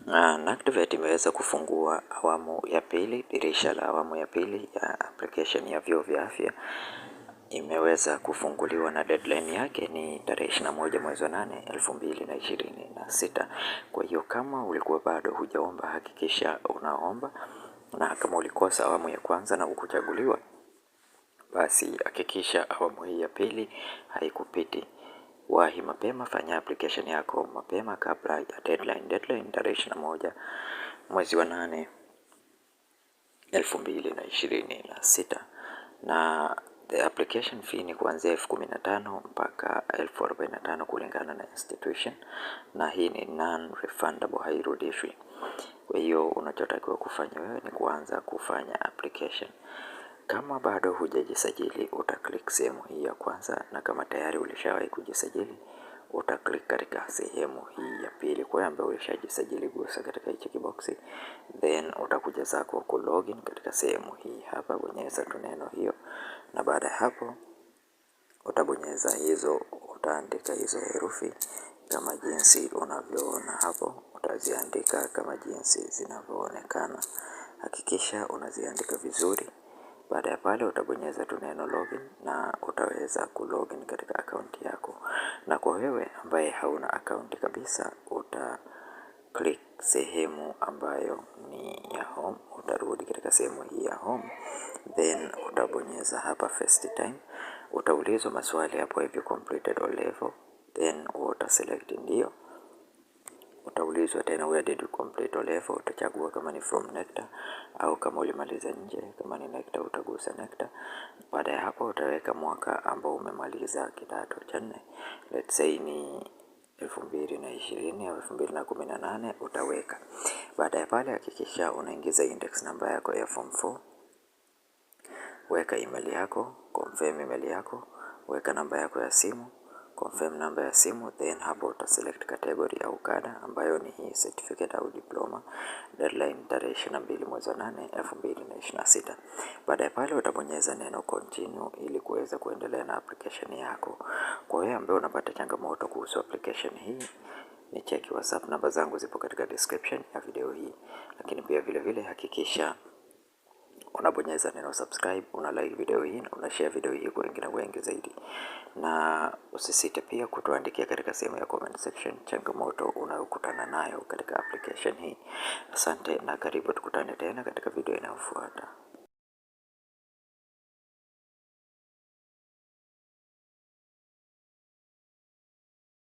NACTVET imeweza kufungua awamu ya pili, dirisha la awamu ya pili ya application ya vyuo vya afya imeweza kufunguliwa na deadline yake ni tarehe 21 mwezi wa 8 2026. Kwa hiyo kama ulikuwa bado hujaomba, hakikisha unaomba, na kama ulikosa awamu ya kwanza na hukuchaguliwa, basi hakikisha awamu hii ya pili haikupiti. Wahi mapema, fanya application yako mapema kabla ya deadline tarehe 21 mwezi wa 8 2026. Na the application fee ni kuanzia 15,000 mpaka 45,000 kulingana na institution, na hii ni non-refundable, hairudishwi. Kwa hiyo unachotakiwa kufanya wewe ni kuanza kufanya application. Kama bado hujajisajili, utaklik sehemu hii ya kwanza, na kama tayari ulishawahi kujisajili, utaklik katika sehemu hii ya pili. Kwa ambaye ulishajisajili, gusa katika hicho kiboksi, then utakuja zako ku login katika sehemu hii hapa, bonyeza tu neno hiyo, na baada ya hapo utabonyeza hizo, utaandika hizo herufi kama jinsi unavyoona hapo, utaziandika kama jinsi zinavyoonekana. Hakikisha unaziandika vizuri. Baada ya pale utabonyeza tu neno login na utaweza kulogin katika akaunti yako. Na kwa wewe ambaye hauna akaunti kabisa, click sehemu ambayo ni ya home, utarudi katika sehemu hii ya home, then utabonyeza hapa first time. Utaulizwa maswali hapo, have you completed all level, then utaselect ndio. Utaulizwa tena where did you complete all level, utachagua kama ni from NECTA au kama ulimaliza nje. Kama ni NECTA utagusa NECTA. Baada ya hapo utaweka mwaka ambao umemaliza kidato cha 4, let's say ni 2020 au 2018 utaweka. Baada ya pale hakikisha unaingiza index number yako ya form 4, weka email yako, confirm email yako, weka namba yako ya simu, confirm namba ya simu, then hapo utaselect category au kada ambayo ni hii certificate au diploma. Deadline tarehe 22 mwezi wa 8 2026. Baada ya pale utabonyeza neno continue ili kuweza kuendelea na application yako. Kwa wewe ambaye unapata changamoto kuhusu application hii, ni check WhatsApp, namba zangu zipo katika description ya video hii. Lakini pia vile vile hakikisha unabonyeza neno subscribe, una like video hii na una share video hii kwa wengine wengi zaidi. Na usisite pia kutuandikia katika sehemu ya comment section changamoto unayokutana nayo katika application hii. Asante na karibu, tukutane tena katika video inayofuata.